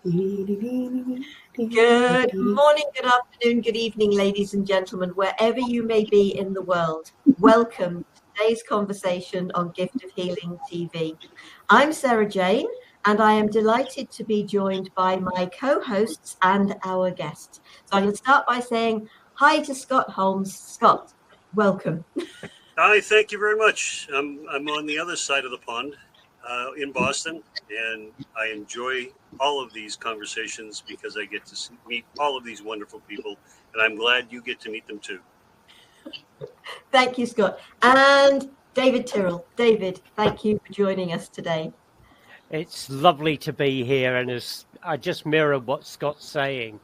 Good morning, good afternoon, good evening, ladies and gentlemen, wherever you may be in the world. Welcome to today's conversation on Gift of Healing TV. I'm Sarah Jane, and I am delighted to be joined by my co-hosts and our guests. So I'm going to start by saying hi to Scott Holmes. Scott, welcome. Hi, thank you very much. I'm on the other side of the pond in Boston, and I enjoy all of these conversations because I get to meet all of these wonderful people, and I'm glad you get to meet them too. Thank you, Scott. And David Tyrrell. David, thank you for joining us today. It's lovely to be here, and as I just mirror what Scott's saying,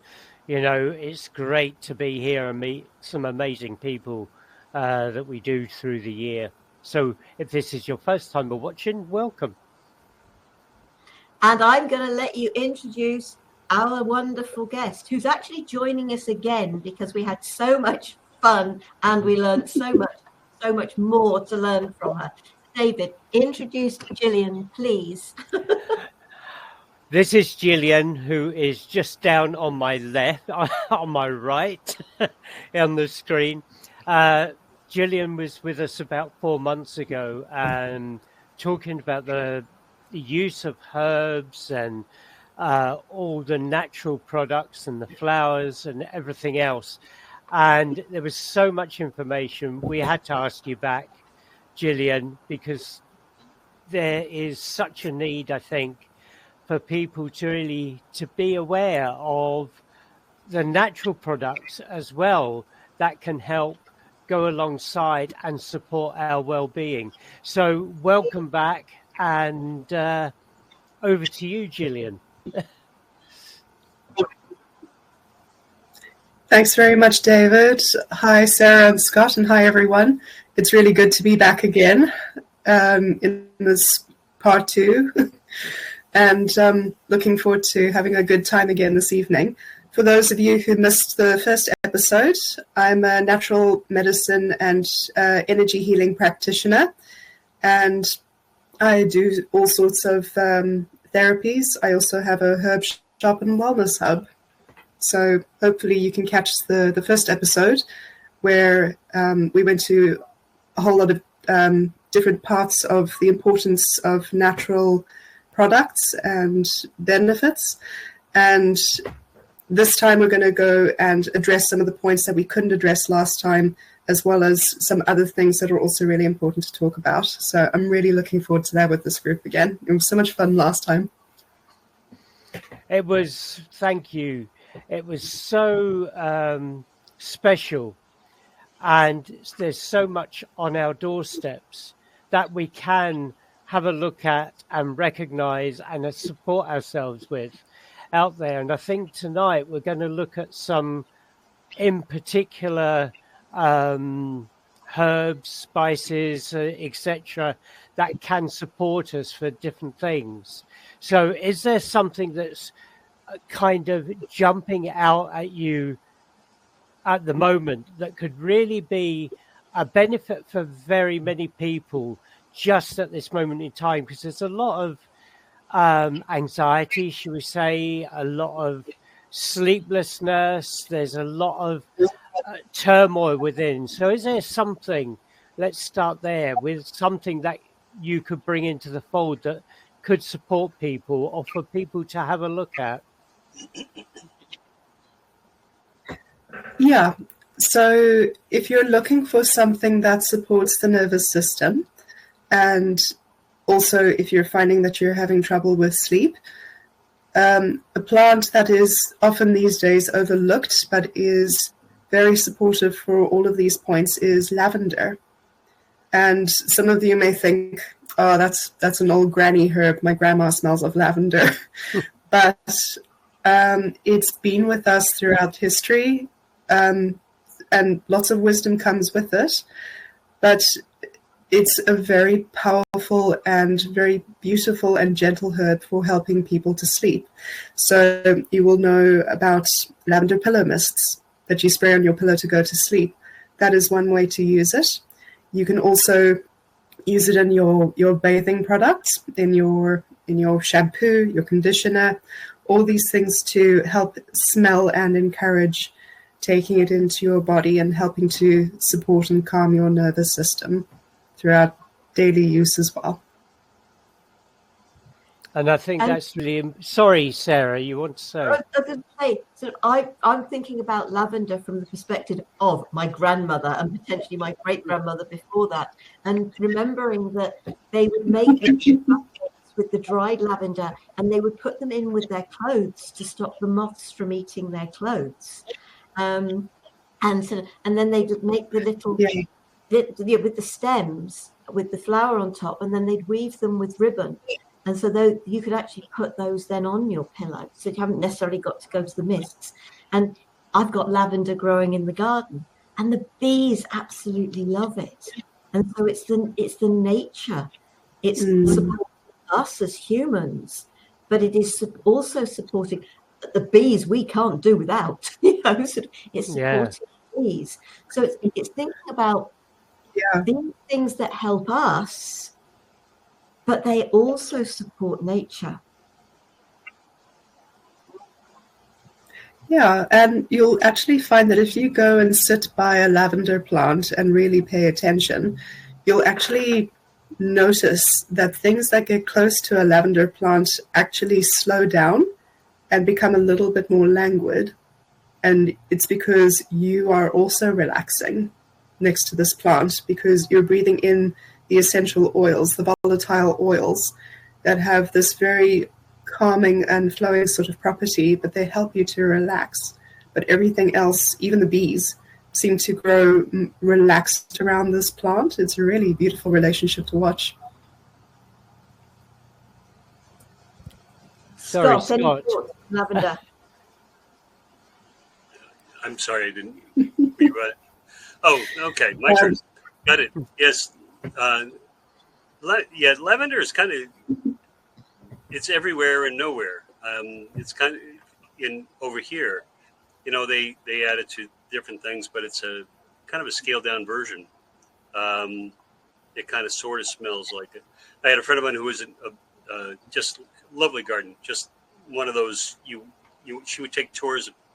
you know, it's great to be here and meet some amazing people that we do through the year. So if this is your first time watching, welcome. And I'm going to let you introduce our wonderful guest, who's actually joining us again because we had so much fun and we learned so much more to learn from her. David, introduce Gillian, please. This is Gillian, who is just down on my left, on my right, on the screen. Gillian was with us about 4 months ago and talking about the use of herbs and all the natural products and the flowers and everything else. And there was so much information. We had to ask you back, Gillian, because there is such a need, I think, for people to really to be aware of the natural products as well that can help go alongside and support our well-being. So welcome back, and over to you, Gillian. Thanks very much, David. Hi, Sarah and Scott, and hi, everyone. It's really good to be back again in this part 2, and looking forward to having a good time again this evening. For those of you who missed the first episode, I'm a natural medicine and energy healing practitioner, and I do all sorts of therapies. I also have a herb shop and wellness hub. So hopefully you can catch the first episode where we went to a whole lot of different parts of the importance of natural products and benefits. And this time we're going to go and address some of the points that we couldn't address last time, as well as some other things that are also really important to talk about. So I'm really looking forward to that with this group again. It was so much fun last time. It was, thank you. It was so special. And there's so much on our doorsteps that we can have a look at and recognize and support ourselves with out there. And I think tonight we're going to look at some in particular herbs, spices, etc., that can support us for different things. So is there something that's kind of jumping out at you at the moment that could really be a benefit for very many people just at this moment in time? Because there's a lot of anxiety, should we say, a lot of sleeplessness, there's a lot of turmoil within. So is there something, let's start there, with something that you could bring into the fold that could support people or for people to have a look at? Yeah, so if you're looking for something that supports the nervous system, and also if you're finding that you're having trouble with sleep, a plant that is often these days overlooked but is very supportive for all of these points is lavender. And some of you may think, oh, that's an old granny herb. My grandma smells of lavender. But it's been with us throughout history, and lots of wisdom comes with it. But it's a very powerful and very beautiful and gentle herb for helping people to sleep. So you will know about lavender pillow mists that you spray on your pillow to go to sleep. That is one way to use it. You can also use it in your bathing products, in your shampoo, your conditioner, all these things to help smell and encourage taking it into your body and helping to support and calm your nervous system throughout daily use as well. And I think that's really... Sorry, Sarah, you want to say? I was going to say, so I'm thinking about lavender from the perspective of my grandmother and potentially my great-grandmother before that, and remembering that they would make with the dried lavender and they would put them in with their clothes to stop the moths from eating their clothes. And then they would make the little... with the stems, with the flower on top, and then they'd weave them with ribbon. And so you could actually put those then on your pillow. So you haven't necessarily got to go to the mists. And I've got lavender growing in the garden, and the bees absolutely love it. And so it's the nature. It's supporting us as humans, but it is also supporting the bees. We can't do without. So it's supporting bees. So it's thinking about these things that help us, but they also support nature. Yeah, and you'll actually find that if you go and sit by a lavender plant and really pay attention, you'll actually notice that things that get close to a lavender plant actually slow down and become a little bit more languid. And it's because you are also relaxing next to this plant, because you're breathing in the essential oils, the volatile oils that have this very calming and flowing sort of property, but they help you to relax. But everything else, even the bees, seem to grow relaxed around this plant. It's a really beautiful relationship to watch. Sorry, Scott. Lavender. I'm sorry, I didn't read it. Oh, okay, my turn. Got it. Yes. Lavender is kind of, it's everywhere and nowhere. It's kind of over here, they add it to different things, but it's a kind of a scaled down version. It kind of sort of smells like it. I had a friend of mine who was a just lovely garden, just one of those she would take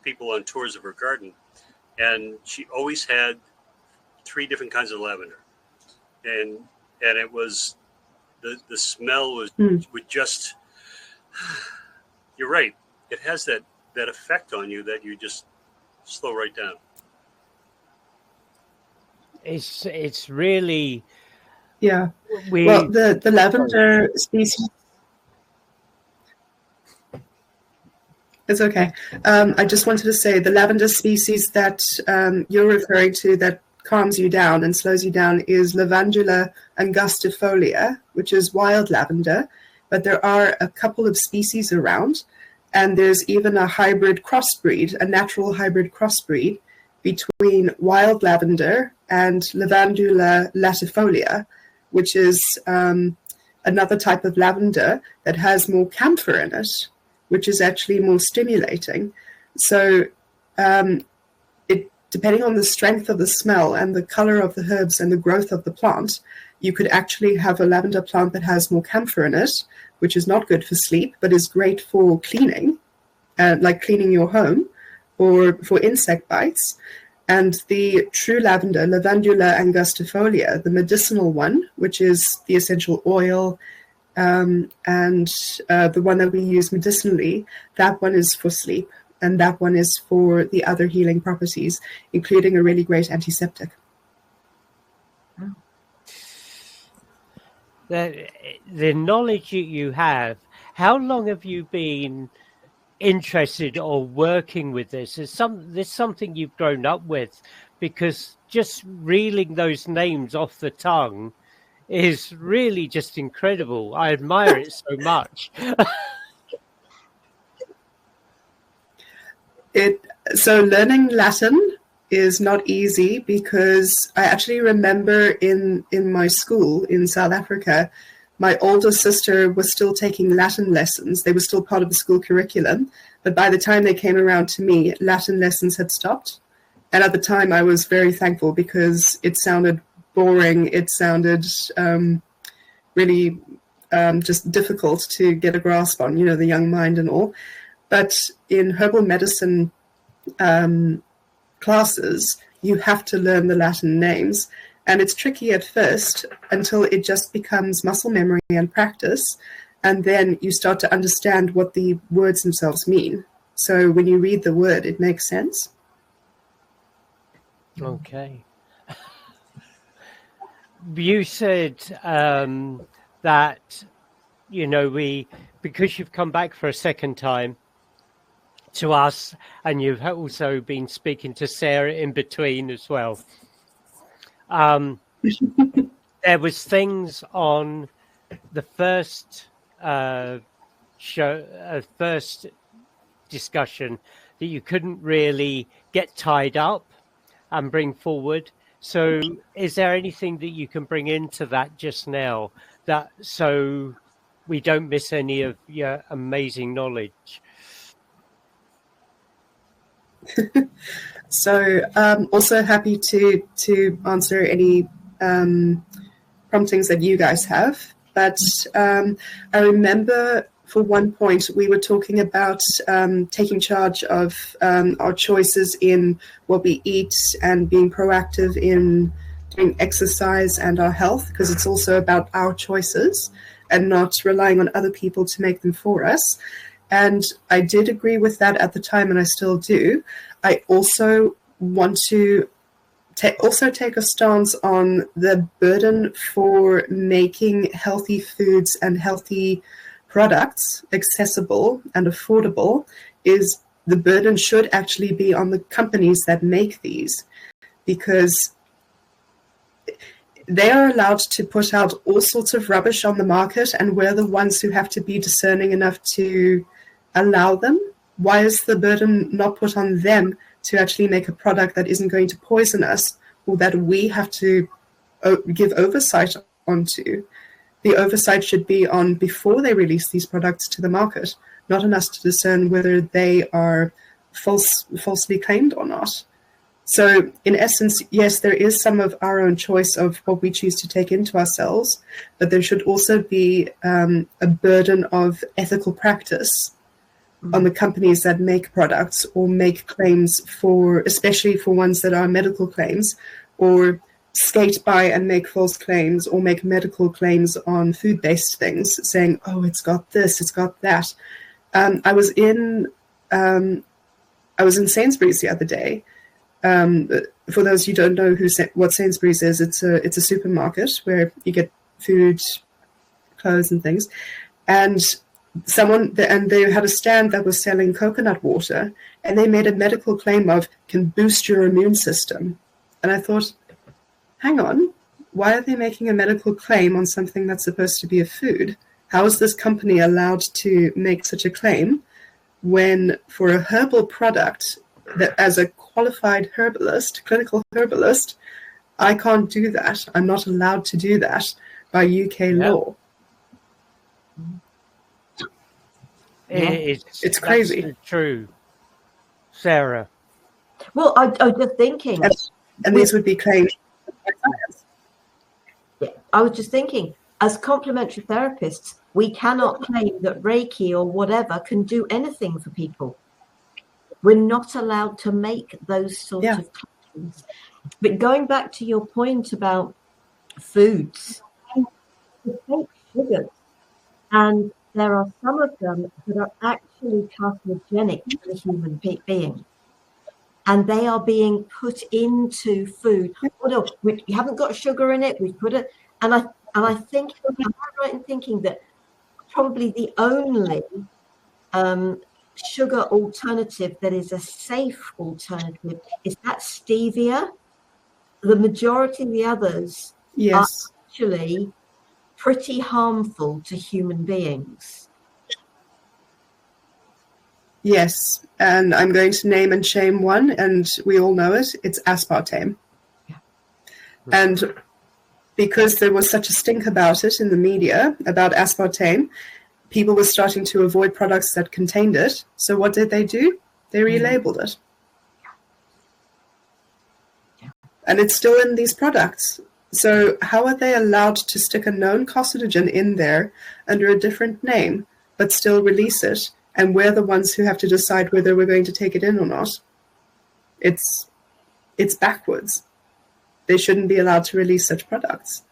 people on tours of her garden, and she always had 3 different kinds of lavender, and it was the smell was would just, you're right, it has that effect on you that you just slow right down. It's really well, the lavender species. It's okay. I just wanted to say the lavender species that you're referring to that calms you down and slows you down is Lavandula angustifolia, which is wild lavender, but there are a couple of species around, and there's even a hybrid crossbreed, a natural hybrid crossbreed between wild lavender and Lavandula latifolia, which is another type of lavender that has more camphor in it, which is actually more stimulating. So depending on the strength of the smell and the color of the herbs and the growth of the plant, you could actually have a lavender plant that has more camphor in it, which is not good for sleep, but is great for cleaning, like cleaning your home or for insect bites. And the true lavender, Lavandula angustifolia, the medicinal one, which is the essential oil, and the one that we use medicinally, that one is for sleep, and that one is for the other healing properties, including a really great antiseptic. The knowledge you have, how long have you been interested or working with this? Is this something you've grown up with? Because just reeling those names off the tongue is really just incredible. I admire it so much. So learning Latin is not easy, because I actually remember in my school in South Africa, my older sister was still taking Latin lessons. They were still part of the school curriculum, but by the time they came around to me, Latin lessons had stopped. And at the time I was very thankful, because it sounded boring. It sounded really just difficult to get a grasp on, the young mind and all. But in herbal medicine classes, you have to learn the Latin names. And it's tricky at first until it just becomes muscle memory and practice. And then you start to understand what the words themselves mean. So when you read the word, it makes sense. Okay. You said that, because you've come back for a second time to us, and you've also been speaking to Sarah in between as well. There was things on the first first discussion that you couldn't really get tied up and bring forward. So is there anything that you can bring into that just now, that so we don't miss any of your amazing knowledge? So also happy to answer any promptings that you guys have. But I remember for one point we were talking about taking charge of our choices in what we eat and being proactive in doing exercise and our health, because it's also about our choices and not relying on other people to make them for us. And I did agree with that at the time, and I still do. I also want to take a stance on the burden for making healthy foods and healthy products accessible and affordable. Is the burden should actually be on the companies that make these, because they are allowed to put out all sorts of rubbish on the market, and we're the ones who have to be discerning enough to allow them. Why is the burden not put on them to actually make a product that isn't going to poison us, or that we have to give oversight onto? The oversight should be on before they release these products to the market, not on us to discern whether they are falsely claimed or not. So in essence, yes, there is some of our own choice of what we choose to take into ourselves, but there should also be a burden of ethical practice on the companies that make products or make claims for, especially for ones that are medical claims, or skate by and make false claims or make medical claims on food-based things, saying, oh, it's got this, it's got that. I was in Sainsbury's the other day. For those who don't know what Sainsbury's is, it's a supermarket where you get food, clothes, and things. And they had a stand that was selling coconut water, and they made a medical claim of can boost your immune system. And I thought, hang on, why are they making a medical claim on something that's supposed to be a food? How is this company allowed to make such a claim when for a herbal product, that as a qualified herbalist, clinical herbalist, I can't do that. I'm not allowed to do that by UK law. It's crazy. That's true. Sarah. Well, I was just thinking. And these would be claims by science. Yeah, I was just thinking, as complementary therapists, we cannot claim that Reiki or whatever can do anything for people. We're not allowed to make those sorts of claims. But going back to your point about foods, we take sugars, and there are some of them that are actually carcinogenic to the human being. And they are being put into food. Oh no, we haven't got sugar in it. We've put it, and I think, am I right in thinking that probably the only sugar alternative that is a safe alternative is that stevia? The majority of the others are actually pretty harmful to human beings. Yes, and I'm going to name and shame one, and we all know it. It's aspartame. Yeah. And because there was such a stink about it in the media, about aspartame, people were starting to avoid products that contained it. So what did they do? They relabeled it. Yeah. And it's still in these products. So how are they allowed to stick a known carcinogen in there under a different name, but still release it and we're the ones who have to decide whether we're going to take it in or not. It's backwards. They shouldn't be allowed to release such products.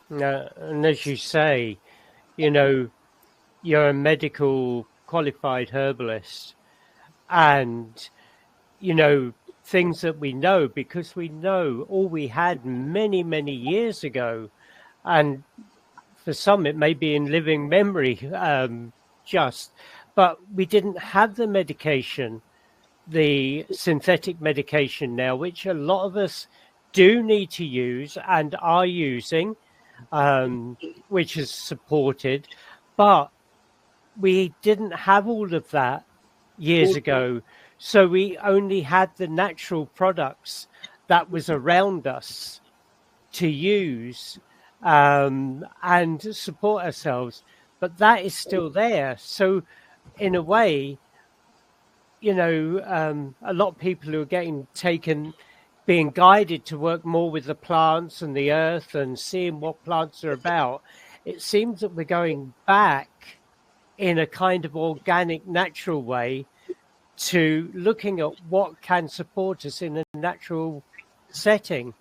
And as you say, you know, you're a medical qualified herbalist, and, you know, things that we know, because we know all we had many, many years ago. And for some, it may be in living memory, but we didn't have the medication, the synthetic medication now, which a lot of us do need to use and are using, which is supported. But we didn't have all of that years ago. So we only had the natural products that was around us to use and support ourselves. But that is still there. So in a way, you know, a lot of people who are being guided to work more with the plants and the earth and seeing what plants are about, it seems that we're going back in a kind of organic, natural way to looking at what can support us in a natural setting.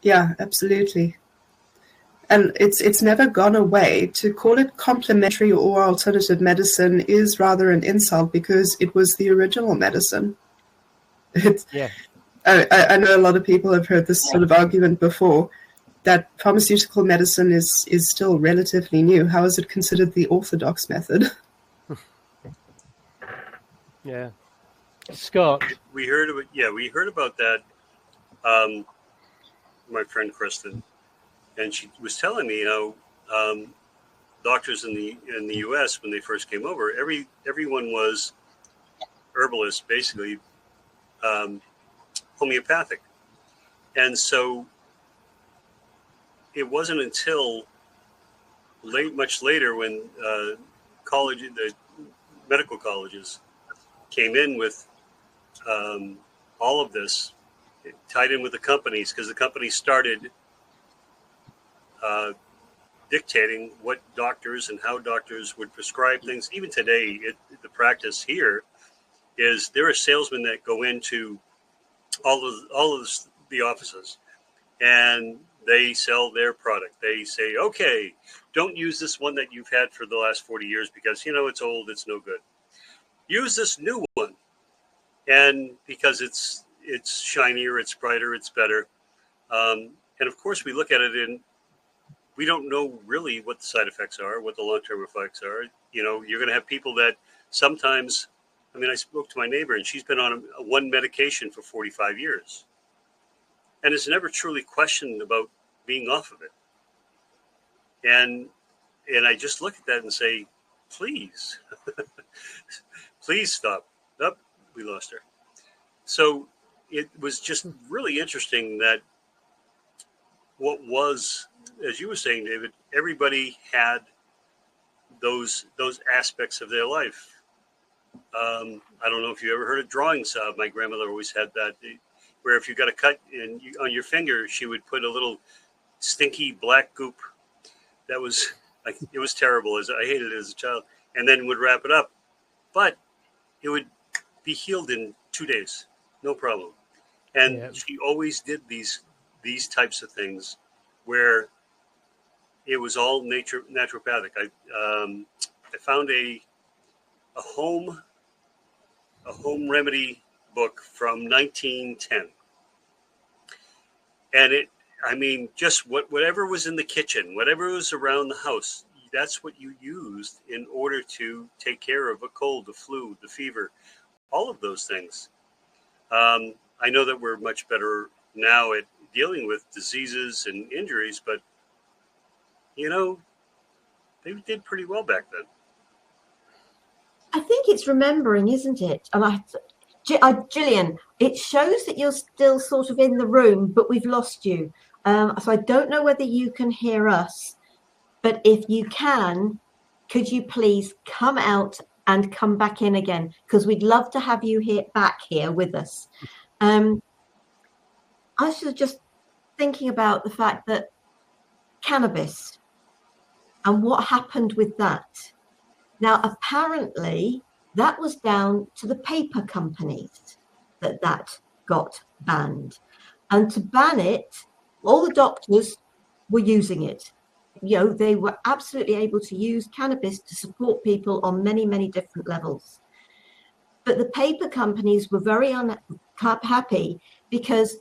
Yeah, absolutely. And it's never gone away. To call it complementary or alternative medicine is rather an insult, because it was the original medicine. Yeah. I know a lot of people have heard this sort of argument before, that pharmaceutical medicine is still relatively new. How is it considered the orthodox method? Yeah. Scott. We heard about that. My friend Kristen, and she was telling me, doctors in the U.S. when they first came over, everyone was herbalists, basically, homeopathic, and so it wasn't until much later, when the medical colleges came in with all of this, tied in with the companies, because the companies started dictating what doctors and how doctors would prescribe things. Even today, the practice here is there are salesmen that go into all of the offices, and they sell their product. They say, okay, don't use this one that you've had for the last 40 years because, it's old, it's no good. Use this new one. And because it's shinier, it's brighter, it's better. And of course, we look at it and we don't know really what the side effects are, what the long-term effects are. You're going to have people that sometimes, I spoke to my neighbor, and she's been on one medication for 45 years. And has never truly questioned about being off of it. And I just look at that and say, please, please stop. Oh, we lost her. So it was just really interesting that what was, as you were saying, David, everybody had those aspects of their life. I don't know if you ever heard of drawing salve. My grandmother always had that, where if you got a cut on your finger, she would put a little stinky black goop. That was it was terrible. I hated it as a child, and then would wrap it up. But it would be healed in 2 days, no problem. And she always did these types of things where it was all naturopathic. I found a home remedy book from 1910, and just whatever was in the kitchen, whatever was around the house, that's what you used in order to take care of a cold, the flu, the fever, all of those things. I know that we're much better now at dealing with diseases and injuries, but they did pretty well back then. I think it's remembering, isn't it? And Gillian, it shows that you're still sort of in the room, but we've lost you. So I don't know whether you can hear us, but if you can, could you please come out and come back in again? Because we'd love to have you back here with us. I was just thinking about the fact that cannabis And what happened with that? Now, apparently, that was down to the paper companies that got banned. And to ban it, all the doctors were using it. You know, they were absolutely able to use cannabis to support people on many, many different levels. But the paper companies were very unhappy because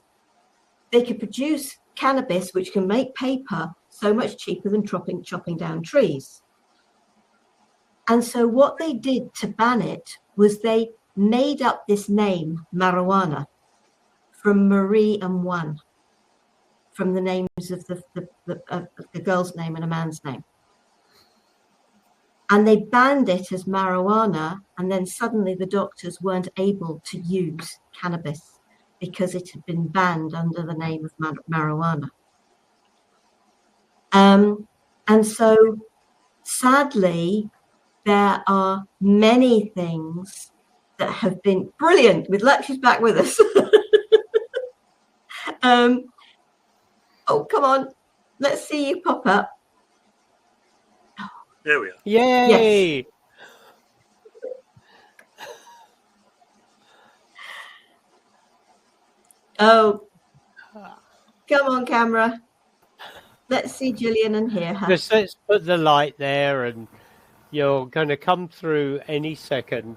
they could produce cannabis, which can make paper so much cheaper than chopping down trees. And so what they did to ban it was they made up this name, marijuana, from Marie and Juan, from the names of the girl's name and a man's name. And they banned it as marijuana, and then suddenly the doctors weren't able to use cannabis because it had been banned under the name of marijuana. And so, sadly, there are many things that have been brilliant. With Lexi's back with us. Oh, come on. Let's see you pop up. There we are. Yay! Yes. Oh, come on, camera. Let's see Gillian and hear her. Just let's put the light there, and you're going to come through any second.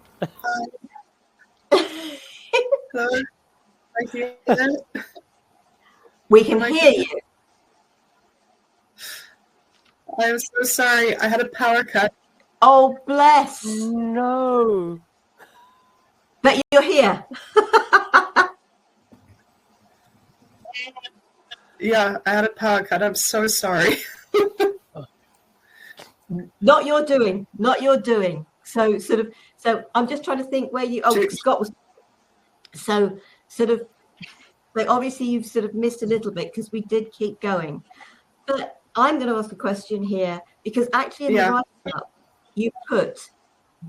Hello. Thank you. We can hear you. I'm so sorry. I had a power cut. Oh, bless. No. But you're here. Yeah, I had a power cut. I'm so sorry. Not your doing. Not your doing. So I'm just trying to think where you. Oh, Scott was. So obviously you've sort of missed a little bit because we did keep going. But I'm going to ask a question here because actually in the write-up you put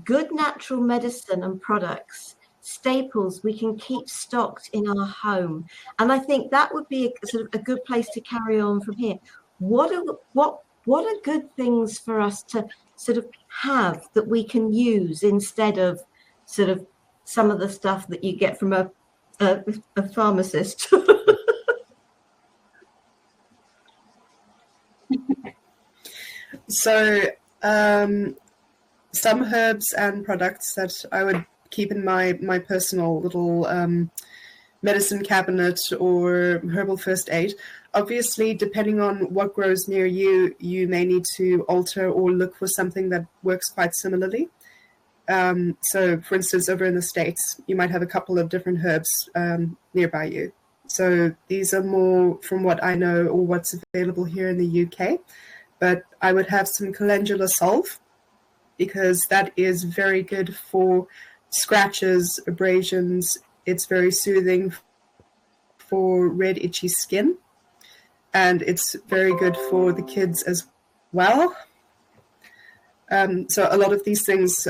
good natural medicine and products, staples we can keep stocked in our home, and I think that would be a good place to carry on from here. What are good things for us to sort of have that we can use instead of sort of some of the stuff that you get from a pharmacist? So some herbs and products that I would keep in my personal little medicine cabinet or herbal first aid. Obviously, depending on what grows near you, you may need to alter or look for something that works quite similarly. So, for instance, over in the States, you might have a couple of different herbs nearby you. So these are more from what I know or what's available here in the UK. But I would have some calendula salve because that is very good for scratches, abrasions. It's very soothing for red, itchy skin. And it's very good for the kids as well. So a lot of these things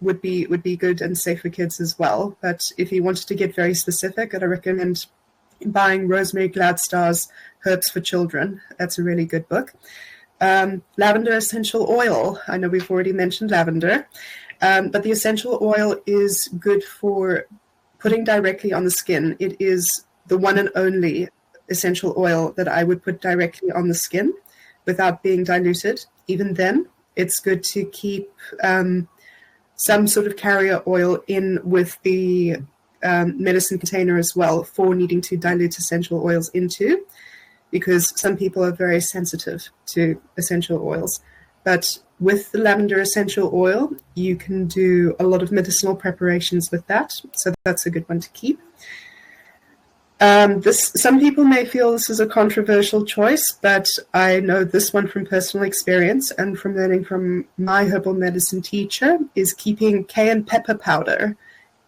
would be good and safe for kids as well. But if you wanted to get very specific, I'd recommend buying Rosemary Gladstar's Herbs for Children. That's a really good book. Lavender essential oil. I know we've already mentioned lavender, but the essential oil is good for putting directly on the skin. It is the one and only essential oil that I would put directly on the skin without being diluted. Even then, it's good to keep some sort of carrier oil in with the medicine container as well for needing to dilute essential oils into, because some people are very sensitive to essential oils. But with the lavender essential oil, you can do a lot of medicinal preparations with that. So that's a good one to keep. Some people may feel this is a controversial choice, but I know this one from personal experience and from learning from my herbal medicine teacher is keeping cayenne pepper powder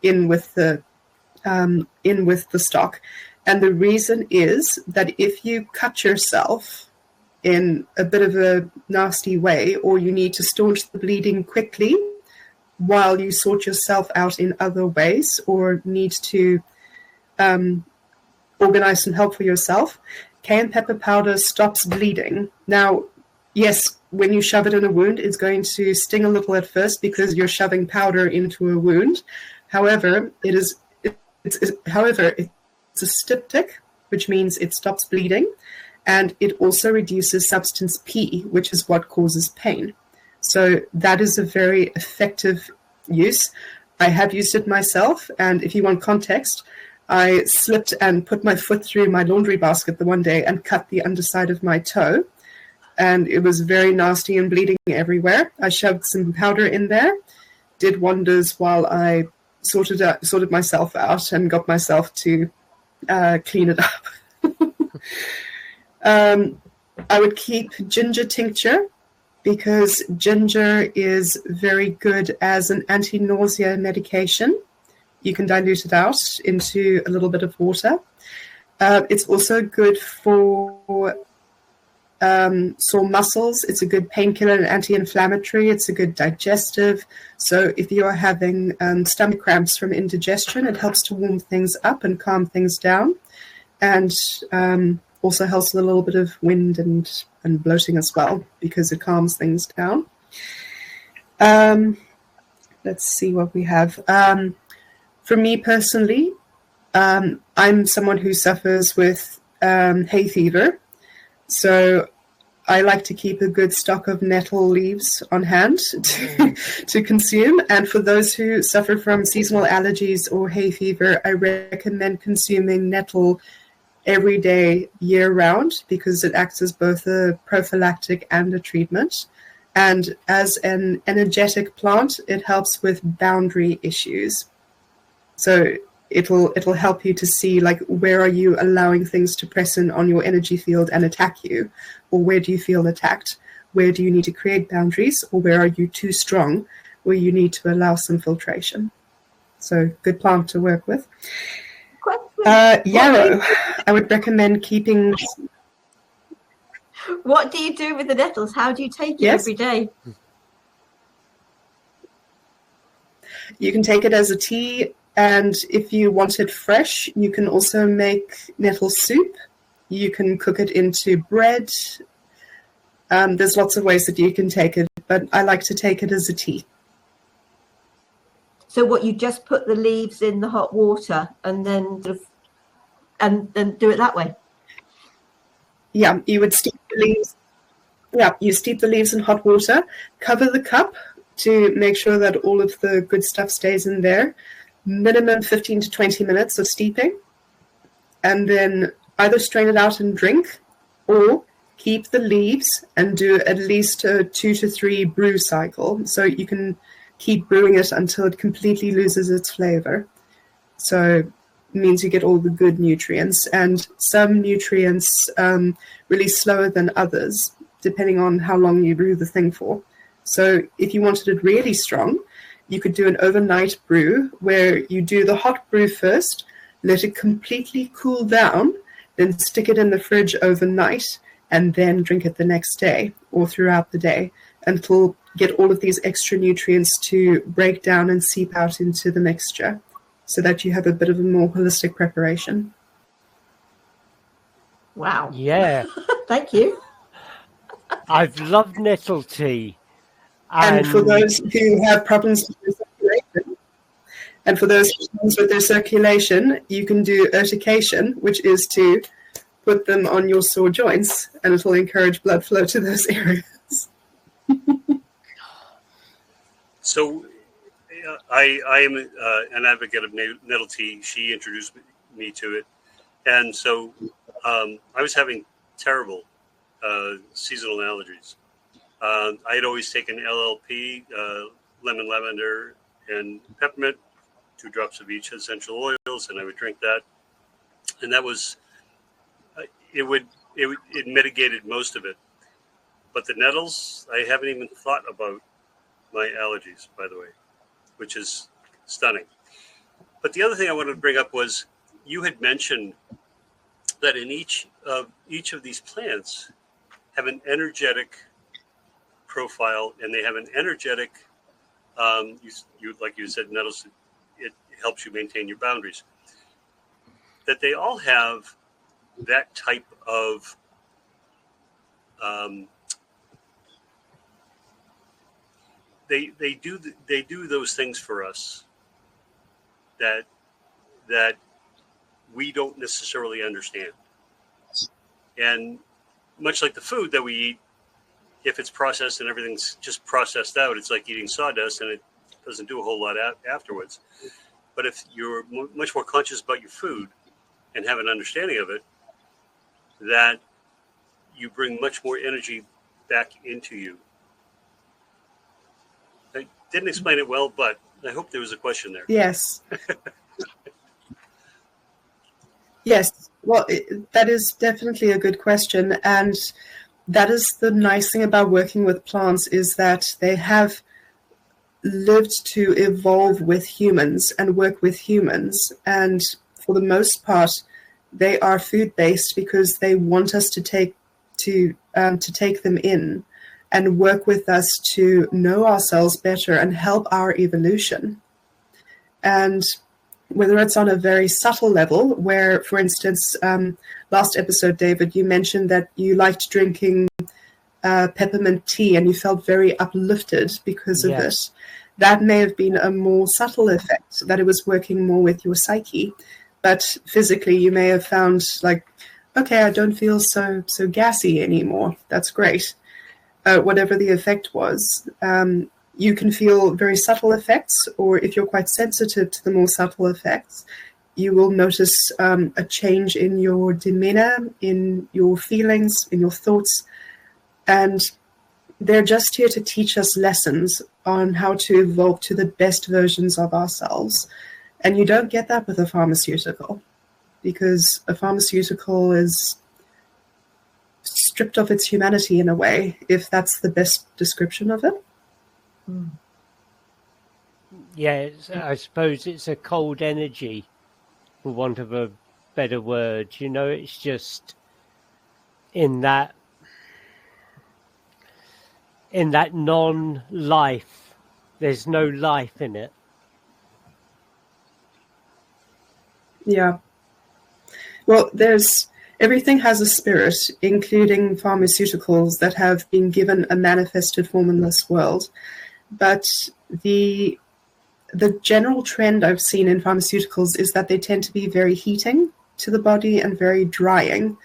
in with the stock. And the reason is that if you cut yourself in a bit of a nasty way, or you need to staunch the bleeding quickly while you sort yourself out in other ways, or need to organize some help for yourself, cayenne pepper powder stops bleeding. Now, yes, when you shove it in a wound, it's going to sting a little at first because you're shoving powder into a wound. However, it's a styptic, which means it stops bleeding, and it also reduces substance P, which is what causes pain. So that is a very effective use. I have used it myself, and if you want context, I slipped and put my foot through my laundry basket the one day and cut the underside of my toe, and it was very nasty and bleeding everywhere. I shoved some powder in there, did wonders while I sorted myself out and got myself to clean it up. I would keep ginger tincture because ginger is very good as an anti-nausea medication. You can dilute it out into a little bit of water. It's also good for sore muscles. It's a good painkiller and anti-inflammatory. It's a good digestive. So if you are having stomach cramps from indigestion, it helps to warm things up and calm things down. And also helps with a little bit of wind and bloating as well, because it calms things down. Let's see what we have. For me personally, I'm someone who suffers with hay fever. So I like to keep a good stock of nettle leaves on hand to consume. And for those who suffer from seasonal allergies or hay fever, I recommend consuming nettle every day, year-round, because it acts as both a prophylactic and a treatment. And as an energetic plant, it helps with boundary issues. So it'll help you to see, like, where are you allowing things to press in on your energy field and attack you, or where do you feel attacked? Where do you need to create boundaries, or where are you too strong, where you need to allow some filtration? So good plant to work with. Yarrow, I would recommend keeping. What do you do with the nettles? How do you take it every day? You can take it as a tea, and if you want it fresh, you can also make nettle soup. You can cook it into bread. There's lots of ways that you can take it, but I like to take it as a tea. So what, you just put the leaves in the hot water and then and then do it that way? Yeah, you would steep the leaves. Yeah, you steep the leaves in hot water, cover the cup to make sure that all of the good stuff stays in there. Minimum 15 to 20 minutes of steeping. And then either strain it out and drink, or keep the leaves and do at least a 2 to 3 brew cycle. So you can keep brewing it until it completely loses its flavor. So it means you get all the good nutrients, and some nutrients release slower than others, depending on how long you brew the thing for. So if you wanted it really strong, you could do an overnight brew where you do the hot brew first, let it completely cool down, then stick it in the fridge overnight, and then drink it the next day or throughout the day, and it'll get all of these extra nutrients to break down and seep out into the mixture, so that you have a bit of a more holistic preparation. Wow. Yeah. Thank you. I've loved nettle tea. And for those who have problems with their circulation, you can do urtication, which is to put them on your sore joints, and it'll encourage blood flow to those areas. So I am an advocate of nettle tea. She introduced me to it. And so I was having terrible seasonal allergies. I had always taken LLP, lemon, lavender, and peppermint, 2 drops of each essential oils, and I would drink that. And that was, it mitigated most of it. But the nettles, I haven't even thought about my allergies, by the way, which is stunning. But the other thing I wanted to bring up was, you had mentioned that in each of these plants have an energetic profile, and they have an energetic, you like you said, nettles, it helps you maintain your boundaries. That they all have that type of they do those things for us that we don't necessarily understand. And much like the food that we eat, if it's processed and everything's just processed out, it's like eating sawdust and it doesn't do a whole lot afterwards. But if you're much more conscious about your food and have an understanding of it, that you bring much more energy back into you. I didn't explain it well, but I hope there was a question there. Yes. Yes. Well, that is definitely a good question. And that is the nice thing about working with plants, is that they have lived to evolve with humans and work with humans. And for the most part, they are food-based because they want us to take them in and work with us to know ourselves better and help our evolution. And whether it's on a very subtle level, where, for instance, last episode, David, you mentioned that you liked drinking peppermint tea and you felt very uplifted because of it. That may have been a more subtle effect, that it was working more with your psyche. But physically, you may have found like, okay, I don't feel so gassy anymore. That's great. Whatever the effect was. You can feel very subtle effects, or if you're quite sensitive to the more subtle effects, you will notice a change in your demeanor, in your feelings, in your thoughts. And they're just here to teach us lessons on how to evolve to the best versions of ourselves. And you don't get that with a pharmaceutical, because a pharmaceutical is stripped of its humanity in a way, if that's the best description of it. Yeah, I suppose it's a cold energy, for want of a better word. You know, it's just in that non-life. There's no life in it. Yeah. Well, everything has a spirit, including pharmaceuticals that have been given a manifested form in this world. But the general trend I've seen in pharmaceuticals is that they tend to be very heating to the body and very drying,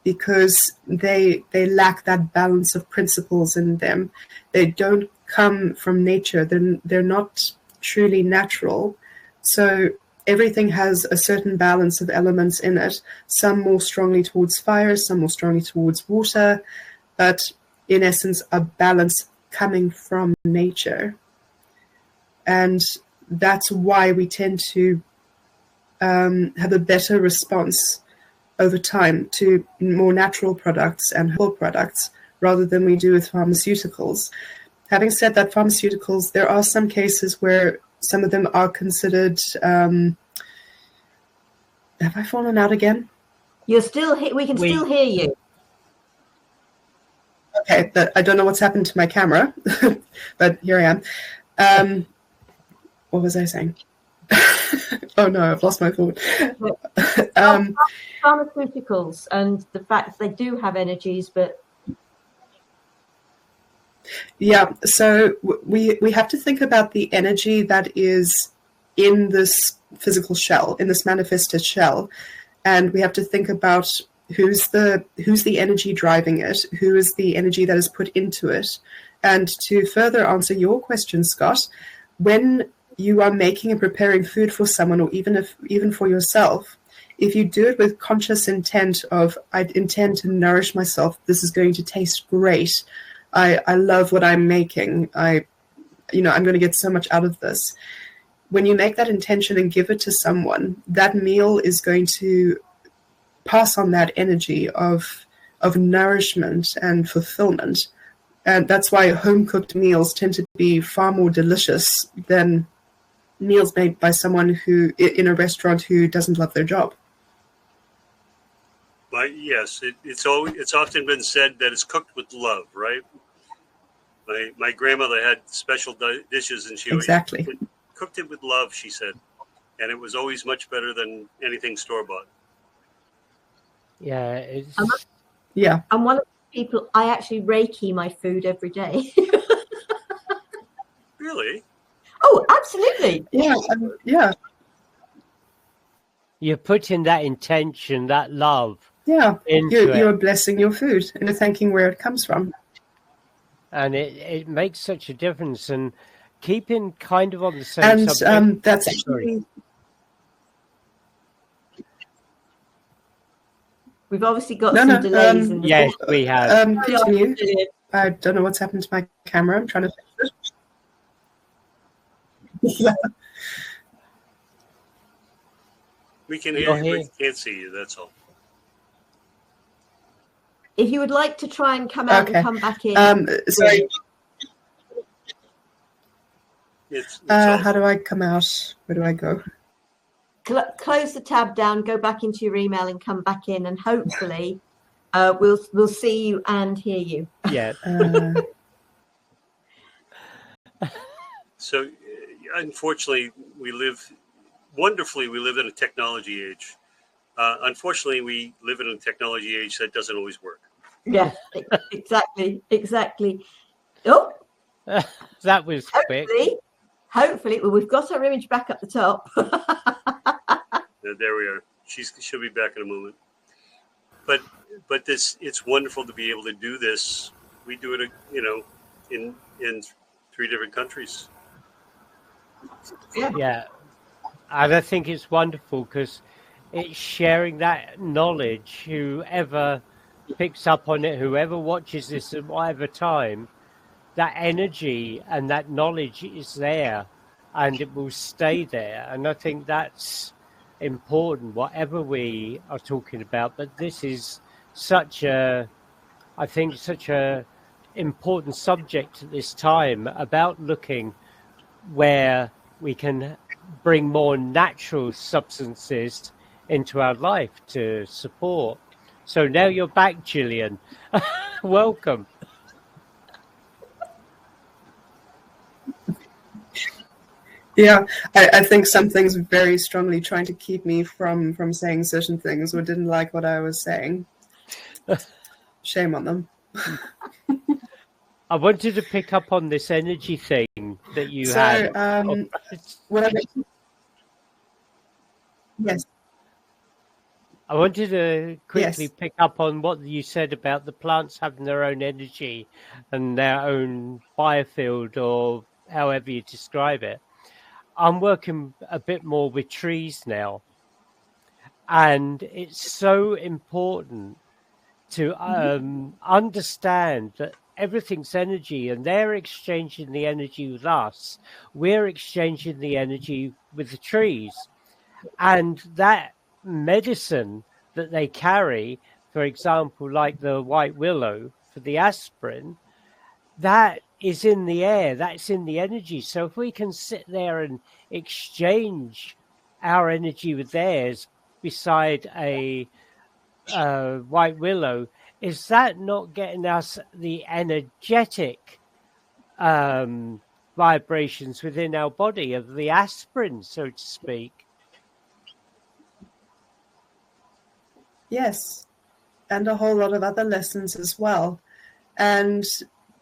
because they lack that balance of principles in them. They don't come from nature. They're not truly natural. So everything has a certain balance of elements in it, some more strongly towards fire, some more strongly towards water, but in essence, a balance coming from nature. And that's why we tend to have a better response over time to more natural products and herbal products rather than we do with pharmaceuticals. Having said that, pharmaceuticals, there are some cases where some of them are considered... have I fallen out again? You're still here. We can still hear you. Okay, but I don't know what's happened to my camera, but here I am. What was I saying? Oh no, I've lost my thought. Pharmaceuticals and the fact that they do have energies, but... Yeah, so we have to think about the energy that is in this physical shell, in this manifested shell, and we have to think about who's the energy driving it, who is the energy that is put into it. And to further answer your question, Scott, when you are making and preparing food for someone, or even for yourself, if you do it with conscious intent of, I intend to nourish myself, this is going to taste great, I love what I'm making, I'm going to get so much out of this. When you make that intention and give it to someone, that meal is going to pass on that energy of nourishment and fulfillment. And that's why home-cooked meals tend to be far more delicious than meals made by someone who in a restaurant who doesn't love their job. But yes, it's often been said that it's cooked with love, right? My grandmother had special dishes, and she Exactly cooked it with love, she said, and it was always much better than anything store-bought. Yeah, I'm one of the people, I actually Reiki my food every day. Really? Oh, absolutely. Yeah. You're putting that intention, that love Yeah. into You're it. blessing your food and you're thanking where it comes from. And it makes such a difference. And keeping kind of on the same subject. And that's Sorry. actually... We've obviously got some delays in the Yes, we have. continue. I don't know what's happened to my camera. I'm trying to fix it. We can hear you, but can't see you. That's all. If you would like to try and come out and come back in. Sorry. It's how do I come out? Where do I go? Close the tab down, go back into your email and come back in, and hopefully we'll see you and hear you. Yeah. So, unfortunately, we live in a technology age. Unfortunately, we live in a technology age that doesn't always work. Yeah, exactly. Oh, that was quick. Hopefully, well, we've got our image back up the top. There we are. She'll be back in a moment. But it's wonderful to be able to do this. We do it, in 3 different countries. Yeah. And I think it's wonderful because it's sharing that knowledge. Whoever picks up on it, whoever watches this at whatever time, that energy and that knowledge is there and it will stay there. And I think that's important, whatever we are talking about. But this is such a important subject at this time, about looking where we can bring more natural substances into our life to support. So now you're back, Gillian. Welcome. Yeah, I think something's very strongly trying to keep me from saying certain things or didn't like what I was saying. Shame on them. I wanted to pick up on this energy thing that you had. Yes. I wanted to quickly pick up on what you said about the plants having their own energy and their own biofield, or however you describe it. I'm working a bit more with trees now, and it's so important to understand that everything's energy, and they're exchanging the energy with us. We're exchanging the energy with the trees, and that medicine that they carry, for example, like the white willow for the aspirin, that is in the air, that's in the energy. So if we can sit there and exchange our energy with theirs beside a white willow, is that not getting us the energetic vibrations within our body of the aspirin, so to speak? Yes, and a whole lot of other lessons as well. And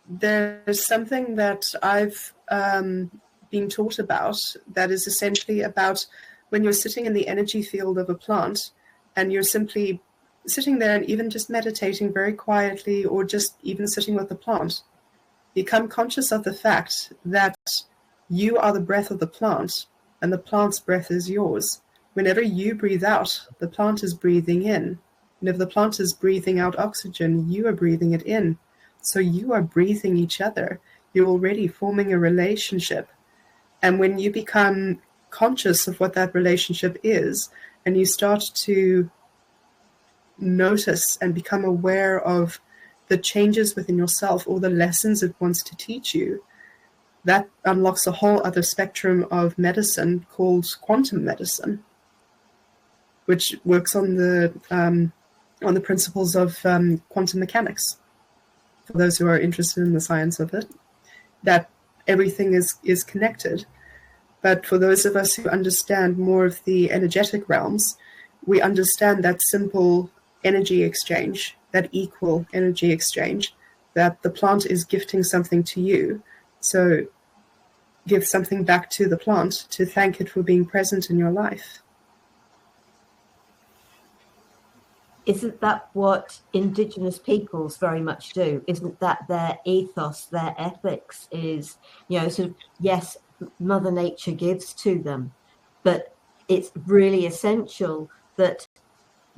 there's something that I've been taught about that is essentially about when you're sitting in the energy field of a plant and you're simply sitting there and even just meditating very quietly, or just even sitting with the plant, become conscious of the fact that you are the breath of the plant and the plant's breath is yours. Whenever you breathe out, the plant is breathing in. And if the plant is breathing out oxygen, you are breathing it in. So you are breathing each other. You're already forming a relationship. And when you become conscious of what that relationship is, and you start to notice and become aware of the changes within yourself or the lessons it wants to teach you, that unlocks a whole other spectrum of medicine called quantum medicine, which works on the principles of quantum mechanics. For those who are interested in the science of it, that everything is connected. But for those of us who understand more of the energetic realms, we understand that simple energy exchange, that equal energy exchange, that the plant is gifting something to you. So give something back to the plant to thank it for being present in your life. Isn't that what Indigenous peoples very much do? Isn't that their ethos, their ethics is, sort of, yes, Mother Nature gives to them, but it's really essential that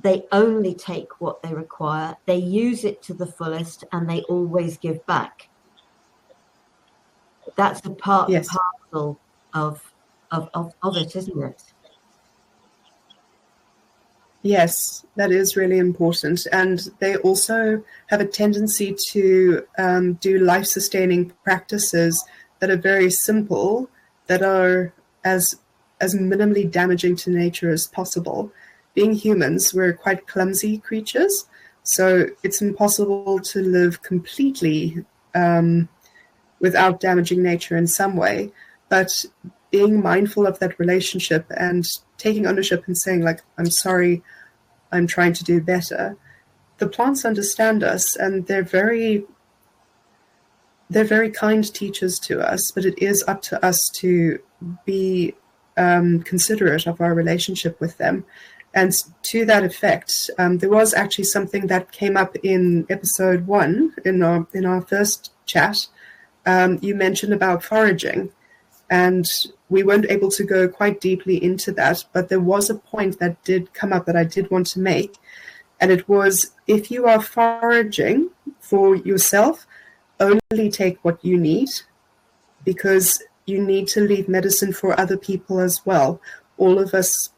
they only take what they require, they use it to the fullest, and they always give back. That's the part and parcel of it, isn't it? Yes, that is really important. And they also have a tendency to do life-sustaining practices that are very simple, that are as minimally damaging to nature as possible. Being humans, we're quite clumsy creatures, so it's impossible to live completely without damaging nature in some way. But being mindful of that relationship and taking ownership and saying, like, I'm sorry, I'm trying to do better. The plants understand us, and they're very kind teachers to us, but it is up to us to be considerate of our relationship with them. And to that effect, there was actually something that came up in episode 1 in our first chat. You mentioned about foraging, and we weren't able to go quite deeply into that, but there was a point that did come up that I did want to make, and it was, if you are foraging for yourself, only take what you need, because you need to leave medicine for other people as well. All of us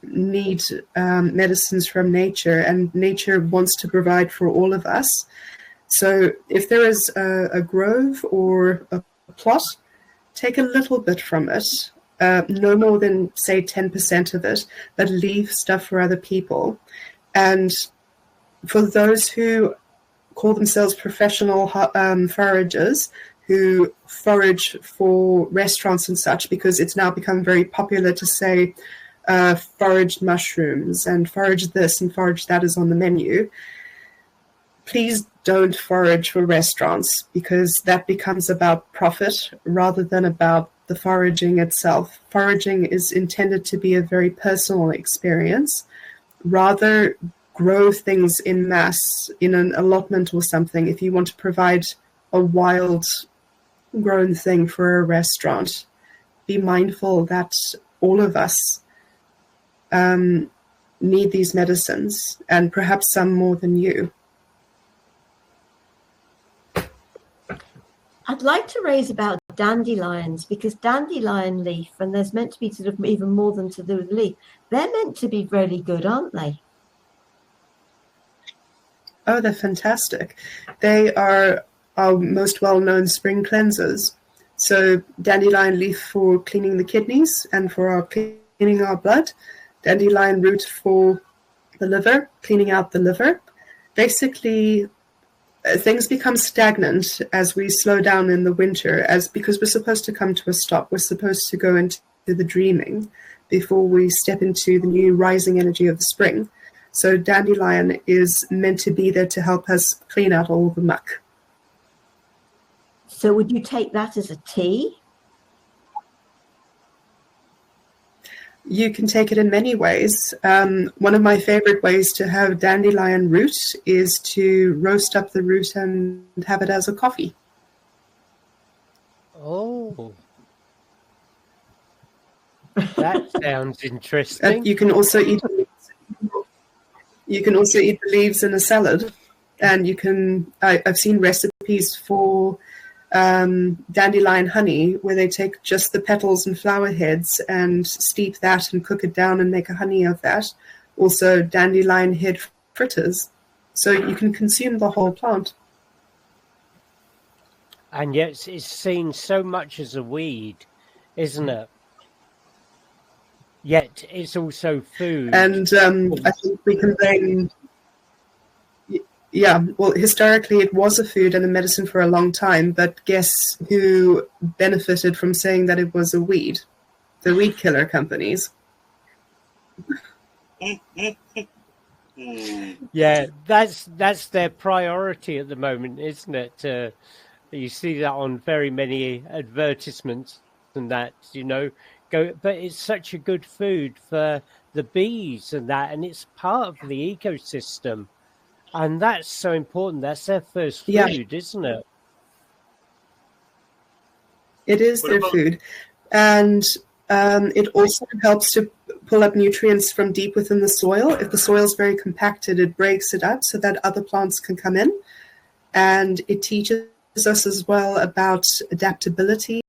need medicines from nature, and nature wants to provide for all of us. So if there is a grove or a plot, take a little bit from it, no more than, say, 10% of it, but leave stuff for other people. And for those who call themselves professional foragers, who forage for restaurants and such, because it's now become very popular to say foraged mushrooms and forage this and forage that is on the menu. Please don't forage for restaurants, because that becomes about profit rather than about the foraging itself. Foraging is intended to be a very personal experience. Rather grow things in mass in an allotment or something if you want to provide a wild grown thing for a restaurant. Be mindful that all of us need these medicines, and perhaps some more than you. I'd like to raise about dandelions, because dandelion leaf, and there's meant to be sort of even more than to do with the leaf, they're meant to be really good, aren't they? Oh, they're fantastic. They are our most well-known spring cleansers. So dandelion leaf for cleaning the kidneys and for our cleaning our blood. Dandelion root for the liver, cleaning out the liver. Basically, things become stagnant as we slow down in the winter, because we're supposed to come to a stop. We're supposed to go into the dreaming before we step into the new rising energy of the spring. So dandelion is meant to be there to help us clean out all the muck. So would you take that as a tea? You can take it in many ways. One of my favorite ways to have dandelion root is to roast up the root and have it as a coffee. Oh, that sounds interesting. You can also eat the leaves in a salad, and you can. I've seen recipes for dandelion honey, where they take just the petals and flower heads and steep that and cook it down and make a honey of that. Also dandelion head fritters. So you can consume the whole plant. And yet it's seen so much as a weed, isn't it? Yet it's also food. And I think we can blame... Yeah, well, historically it was a food and a medicine for a long time, but guess who benefited from saying that it was a weed? The weed killer companies. Yeah, that's their priority at the moment, isn't it? You see that on very many advertisements and that, but it's such a good food for the bees and that, and it's part of the ecosystem. And that's so important. That's their first Yeah. food, isn't it? It is What their about- food. And it also helps to pull up nutrients from deep within the soil. If the soil is very compacted, it breaks it up so that other plants can come in. And it teaches us as well about adaptability,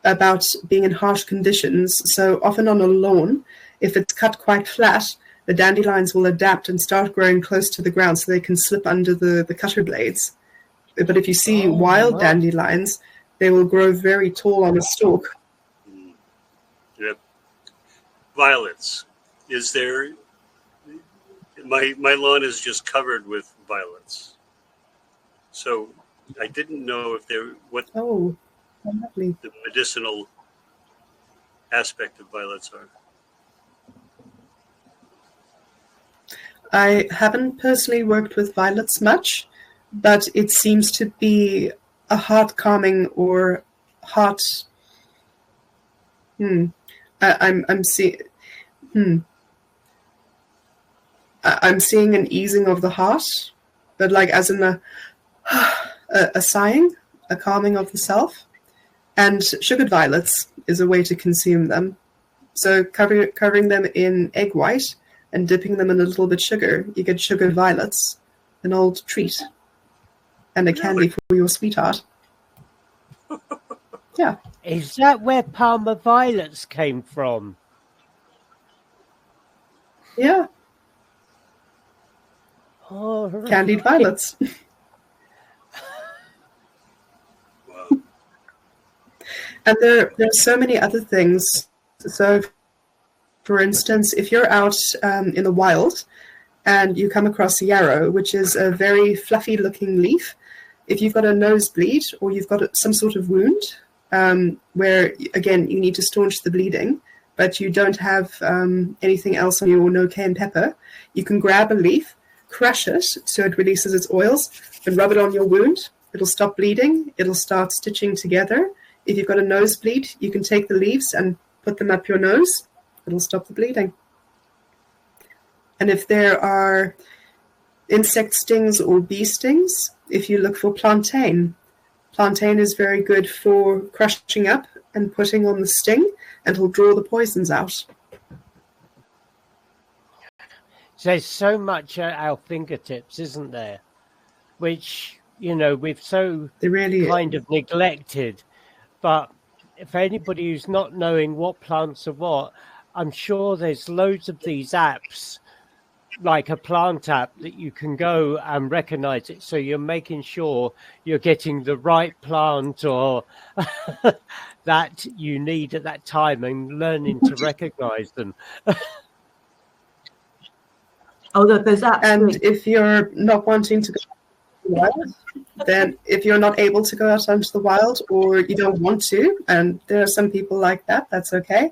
about being in harsh conditions. So often on a lawn, if it's cut quite flat, the dandelions will adapt and start growing close to the ground so they can slip under the cutter blades. But if you see wild dandelions, they will grow very tall on a stalk. Yeah. Violets. Is there... My lawn is just covered with violets. So I didn't know if what Oh, lovely. the medicinal aspect of violets are. I haven't personally worked with violets much, but it seems to be a heart calming or heart. I'm seeing. I'm seeing an easing of the heart, but like as in a sighing, a calming of the self. And sugared violets is a way to consume them. So covering them in egg white and dipping them in a little bit of sugar, you get sugared violets, an old treat, and a candy for your sweetheart. Yeah. Is that where Parma violets came from? Yeah. Oh, right. Candied violets. Wow. And there's so many other things. So, for instance, if you're out in the wild and you come across yarrow, which is a very fluffy-looking leaf, if you've got a nosebleed or you've got some sort of wound where, again, you need to staunch the bleeding, but you don't have anything else on you or no cayenne pepper, you can grab a leaf, crush it so it releases its oils, and rub it on your wound. It'll stop bleeding. It'll start stitching together. If you've got a nosebleed, you can take the leaves and put them up your nose. It'll stop the bleeding. And if there are insect stings or bee stings, if you look for plantain, plantain is very good for crushing up and putting on the sting, and it'll draw the poisons out. There's so much at our fingertips, isn't there? Which, we've so They really kind of neglected. But if anybody who's not knowing what plants are what, I'm sure there's loads of these apps, like a plant app, that you can go and recognize it. So you're making sure you're getting the right plant or that you need at that time and learning to recognize them. Oh, those apps. And if you're not wanting to go to the wild, then if you're not able to go out into the wild or you don't want to, and there are some people like that, that's okay,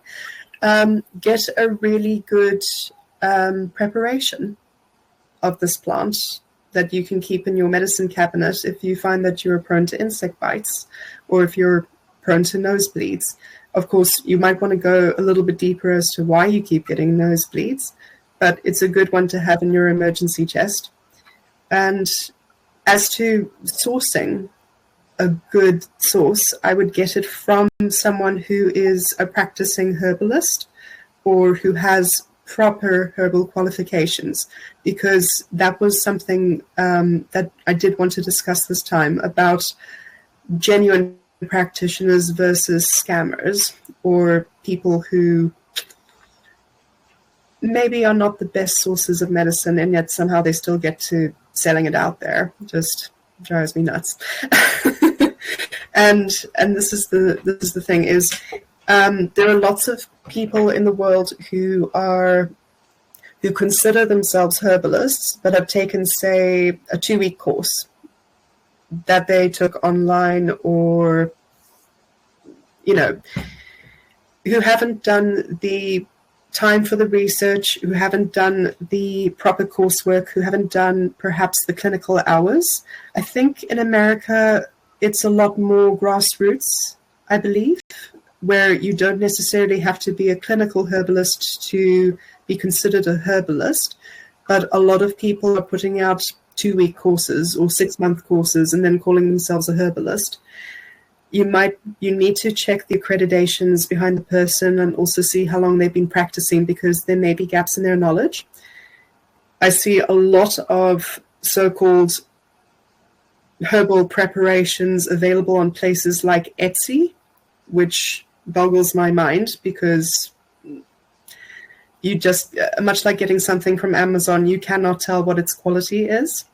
get a really good preparation of this plant that you can keep in your medicine cabinet if you find that you're prone to insect bites or if you're prone to nosebleeds. Of course, you might want to go a little bit deeper as to why you keep getting nosebleeds, but it's a good one to have in your emergency chest. And as to sourcing a good source, I would get it from someone who is a practicing herbalist or who has proper herbal qualifications, because that was something that I did want to discuss this time about genuine practitioners versus scammers or people who maybe are not the best sources of medicine and yet somehow they still get to selling it out there. Just drives me nuts. and this is the thing is there are lots of people in the world who consider themselves herbalists but have taken, say, a 2-week course that they took online, or who haven't done the time for the research, who haven't done the proper coursework, who haven't done perhaps the clinical hours. I think in America it's a lot more grassroots, I believe, where you don't necessarily have to be a clinical herbalist to be considered a herbalist, but a lot of people are putting out 2-week courses or 6-month courses and then calling themselves a herbalist. You need to check the accreditations behind the person and also see how long they've been practicing, because there may be gaps in their knowledge. I see a lot of so-called herbal preparations available on places like Etsy, which boggles my mind, because you just, much like getting something from Amazon, you cannot tell what its quality is.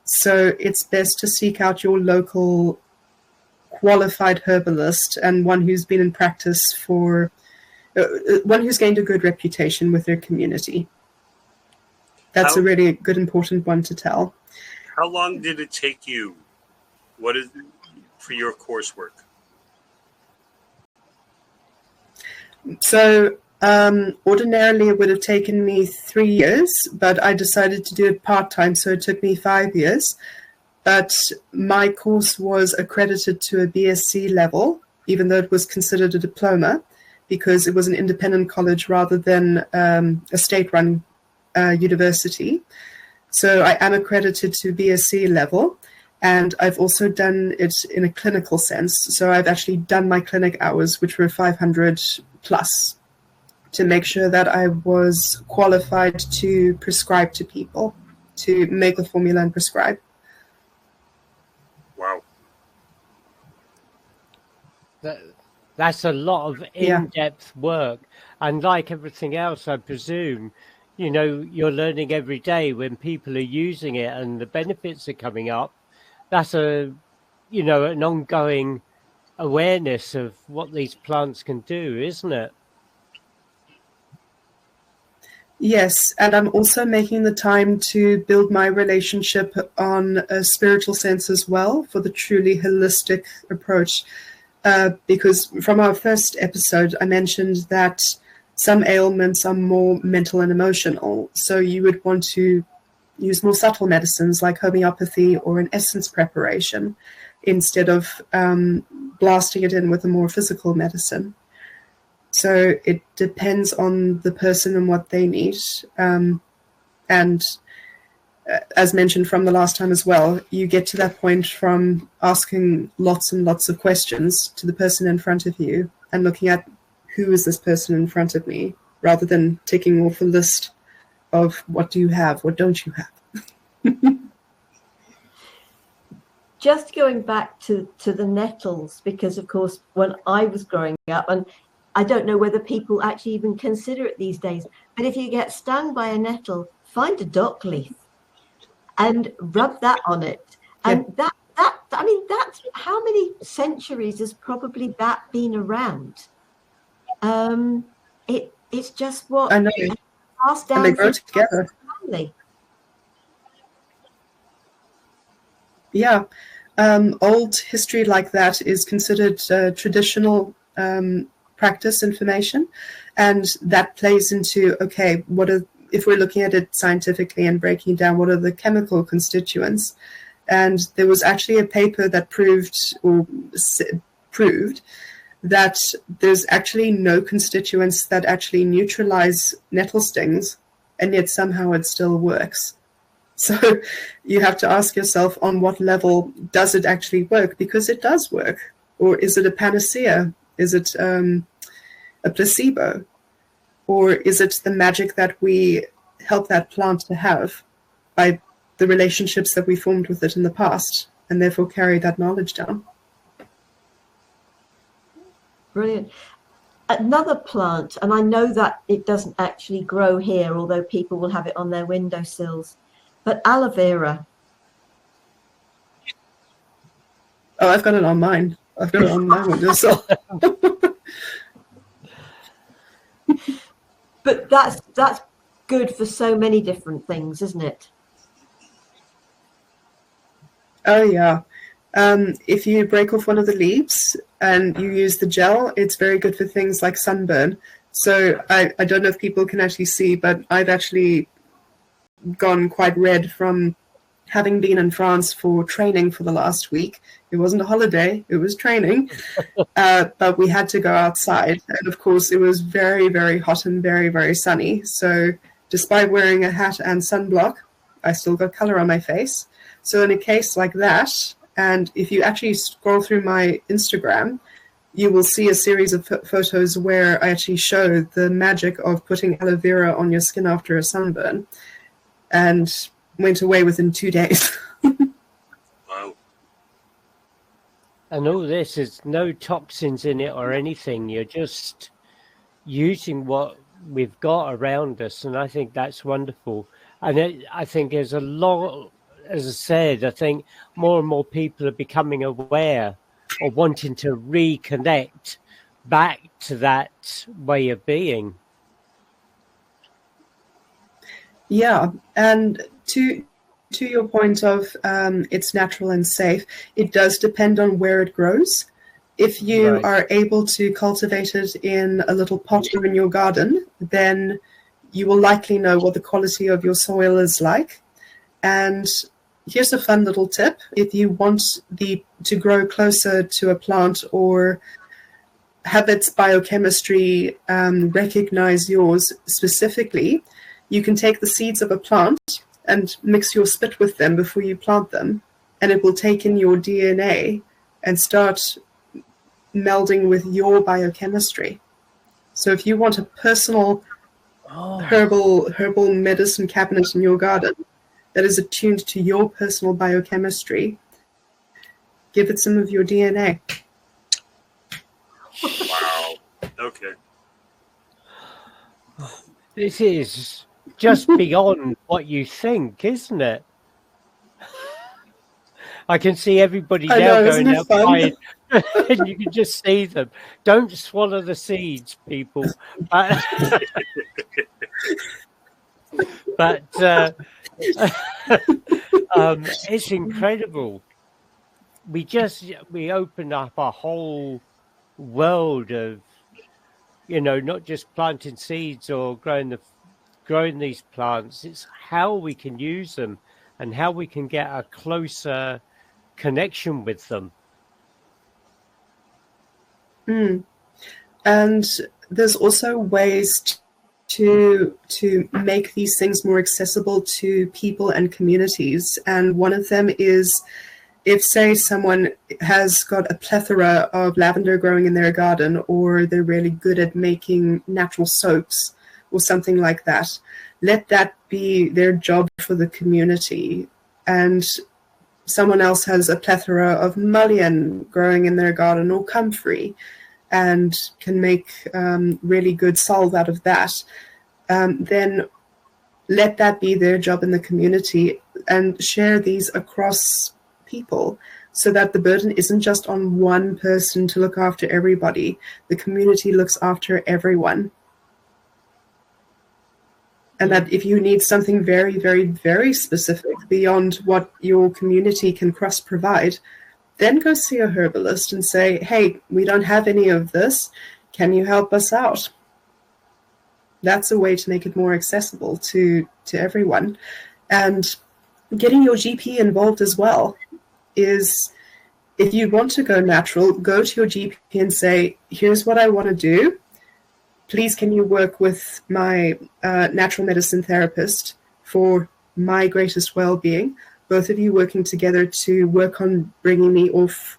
So it's best to seek out your local qualified herbalist and one who's been in practice for, one who's gained a good reputation with their community. That's a really good, important one to tell. How long did it take you? What is for your coursework? So ordinarily it would have taken me 3 years, but I decided to do it part-time, so it took me 5 years. But my course was accredited to a BSc level, even though it was considered a diploma, because it was an independent college rather than a state-run university. So I am accredited to BSc level, and I've also done it in a clinical sense. So I've actually done my clinic hours, which were 500 plus, to make sure that I was qualified to prescribe to people, to make a formula and prescribe. Wow. That's a lot of in-depth work. And like everything else, I presume, you know, you're learning every day when people are using it and the benefits are coming up. That's an ongoing awareness of what these plants can do, isn't it? Yes, and I'm also making the time to build my relationship on a spiritual sense as well, for the truly holistic approach. Because from our first episode, I mentioned that some ailments are more mental and emotional. So you would want to use more subtle medicines like homeopathy or an essence preparation instead of blasting it in with a more physical medicine. So it depends on the person and what they need. And as mentioned from the last time as well, you get to that point from asking lots and lots of questions to the person in front of you and looking at who is this person in front of me, rather than ticking off a list of what do you have, what don't you have. Just going back to the nettles, because of course when I was growing up, and I don't know whether people actually even consider it these days, but if you get stung by a nettle, find a dock leaf and rub that on it. And that's how many centuries has probably that been around? It's just what I know. passed down. And they grow together. Family. Yeah. Old history like that is considered traditional practice information, and that plays into, okay, if we're looking at it scientifically and breaking down what are the chemical constituents. And there was actually a paper that proved that there's actually no constituents that actually neutralize nettle stings, and yet somehow it still works. So you have to ask yourself, on what level does it actually work? Because it does work. Or is it a panacea? Is it a placebo? Or is it the magic that we help that plant to have by the relationships that we formed with it in the past, and therefore carry that knowledge down? Brilliant. Another plant, and I know that it doesn't actually grow here, although people will have it on their windowsills, but aloe vera. Oh, I've got it on mine. I've got it on my windowsill. But that's good for so many different things, isn't it? Oh, yeah. If you break off one of the leaves and you use the gel, it's very good for things like sunburn. So I don't know if people can actually see, but I've actually gone quite red from having been in France for training for the last week. It wasn't a holiday, it was training. But we had to go outside. And of course, it was very, very hot and very, very sunny. So despite wearing a hat and sunblock, I still got color on my face. So in a case like that, and if you actually scroll through my Instagram, you will see a series of photos where I actually show the magic of putting aloe vera on your skin after a sunburn, and went away within 2 days. Wow. And all this is no toxins in it or anything. You're just using what we've got around us. And I think that's wonderful. And I think there's a lot, as I said, I think more and more people are becoming aware or wanting to reconnect back to that way of being. Yeah, and to your point of it's natural and safe, it does depend on where it grows. If you are able to cultivate it in a little pot or in your garden, then you will likely know what the quality of your soil is like. And here's a fun little tip. If you want to grow closer to a plant or have its biochemistry recognize yours specifically, you can take the seeds of a plant and mix your spit with them before you plant them, and it will take in your DNA and start melding with your biochemistry. So if you want a personal herbal medicine cabinet in your garden that is attuned to your personal biochemistry, give it some of your DNA. Wow. Okay. This is just beyond what you think, isn't it? I can see everybody now going outside, and you can just see them. Don't swallow the seeds, people. But it's incredible. We open up a whole world of, not just planting seeds or growing these plants. It's how we can use them and how we can get a closer connection with them. And there's also ways to make these things more accessible to people and communities. And one of them is, if, say, someone has got a plethora of lavender growing in their garden, or they're really good at making natural soaps or something like that, let that be their job for the community. And someone else has a plethora of mullein growing in their garden or comfrey and can make really good salve out of that, then let that be their job in the community, and share these across people so that the burden isn't just on one person to look after everybody. The community looks after everyone. And that if you need something very, very, very specific beyond what your community can cross-provide, then go see a herbalist and say, hey, we don't have any of this. Can you help us out? That's a way to make it more accessible to everyone. And getting your GP involved as well is, if you want to go natural, go to your GP and say, here's what I want to do. Please, can you work with my natural medicine therapist for my greatest well-being? Both of you working together to work on bringing me off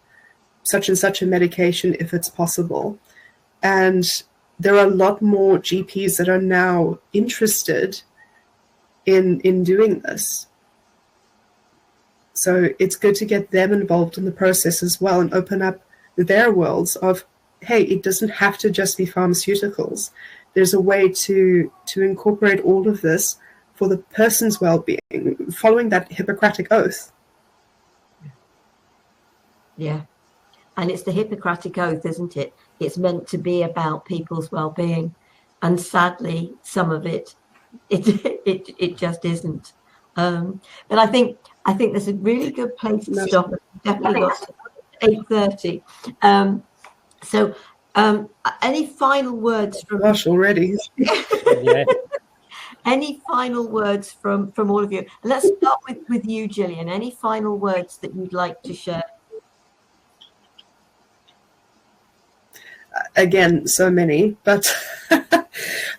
such and such a medication if it's possible. And there are a lot more GPs that are now interested in doing this. So it's good to get them involved in the process as well and open up their worlds of, hey, it doesn't have to just be pharmaceuticals. There's a way to incorporate all of this for the person's well-being, following that Hippocratic oath. Yeah. And it's the Hippocratic oath, isn't it? It's meant to be about people's well-being. And sadly, some of it just isn't. But I think there's a really good place to stop. Definitely got to 8:30. So any final words from... Gosh, already. Yeah. Any final words from all of you? Let's start with you, Gillian. Any final words that you'd like to share? again, so many, but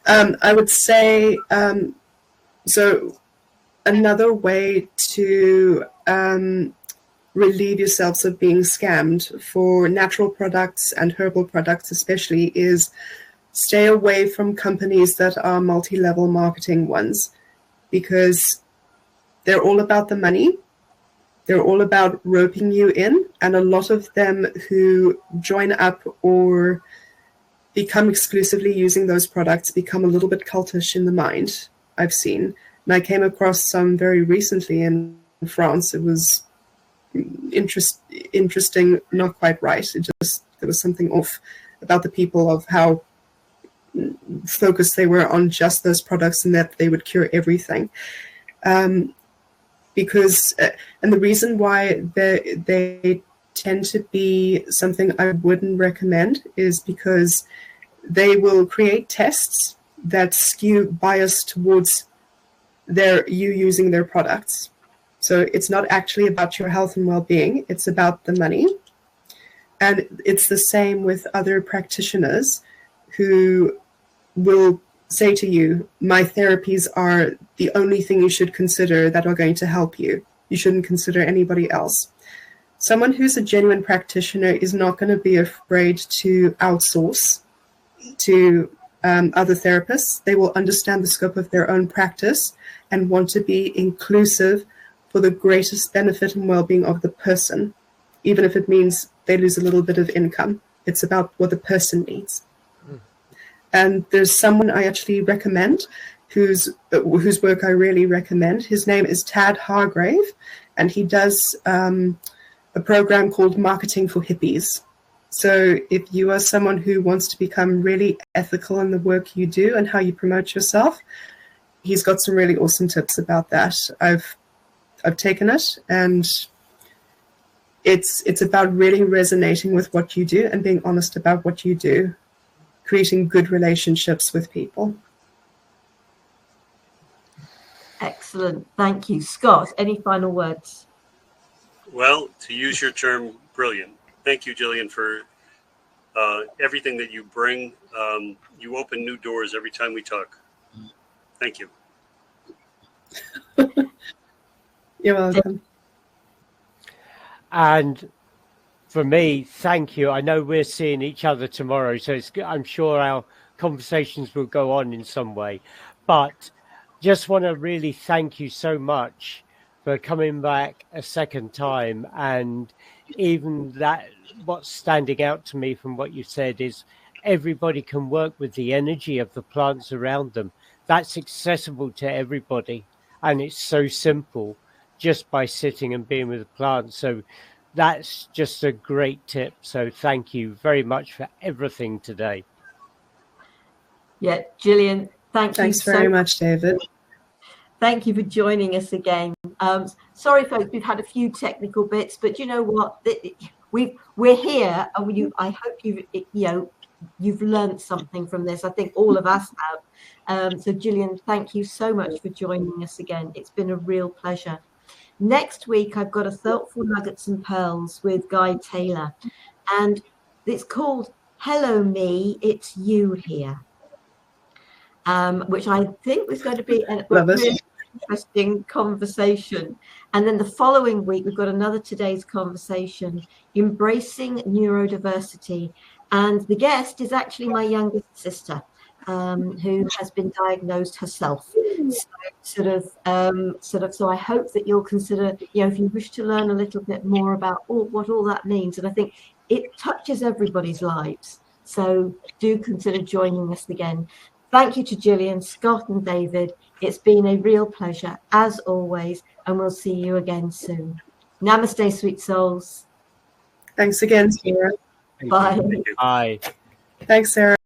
I would say, so another way to relieve yourselves of being scammed for natural products and herbal products especially is stay away from companies that are multi-level marketing ones, because they're all about the money. They're all about roping you in, and a lot of them who join up or become exclusively using those products become a little bit cultish in the mind, I've seen. And I came across some very recently in France. It was interesting, not quite right. There was something off about the people of how focused they were on just those products and that they would cure everything. Because and the reason why they tend to be something I wouldn't recommend is because they will create tests that skew bias towards you using their products. So it's not actually about your health and well-being, it's about the money. And it's the same with other practitioners who will say to you, my therapies are the only thing you should consider that are going to help you. You shouldn't consider anybody else. Someone who's a genuine practitioner is not going to be afraid to outsource to other therapists. They will understand the scope of their own practice and want to be inclusive for the greatest benefit and well-being of the person, even if it means they lose a little bit of income. It's about what the person needs. And there's someone I actually recommend whose work I really recommend. His name is Tad Hargrave, and he does a program called Marketing for Hippies. So if you are someone who wants to become really ethical in the work you do and how you promote yourself, he's got some really awesome tips about that. I've taken it, and it's about really resonating with what you do and being honest about what you do, creating good relationships with people. Excellent. Thank you. Scott, any final words? Well, to use your term, brilliant. Thank you, Gillian, for everything that you bring. You open new doors every time we talk. Thank you. You're welcome. And for me, thank you. I know we're seeing each other tomorrow, so I'm sure our conversations will go on in some way. But just want to really thank you so much for coming back a second time. And even that, what's standing out to me from what you said is everybody can work with the energy of the plants around them. That's accessible to everybody. And it's so simple just by sitting and being with the plants. So that's just a great tip. So thank you very much for everything today. Yeah, Gillian, Thanks very much, David. Thank you for joining us again. Sorry, folks, we've had a few technical bits, but you know what? We're here, and I hope you've learned something from this. I think all of us have. So, Gillian, thank you so much for joining us again. It's been a real pleasure. Next week, I've got a Thoughtful Nuggets and Pearls with Guy Taylor, and it's called Hello Me, It's You Here, which I think was going to be a really interesting conversation. And then the following week, we've got another Today's Conversation, Embracing Neurodiversity, and the guest is actually my youngest sister, who has been diagnosed herself. So so I hope that you'll consider, if you wish to learn a little bit more about what all that means, and I think it touches everybody's lives. So do consider joining us again. Thank you to Gillian, Scott, and David. It's been a real pleasure, as always, and we'll see you again soon. Namaste, sweet souls. Thanks again, Sarah. Bye. Bye. Thanks, Sarah.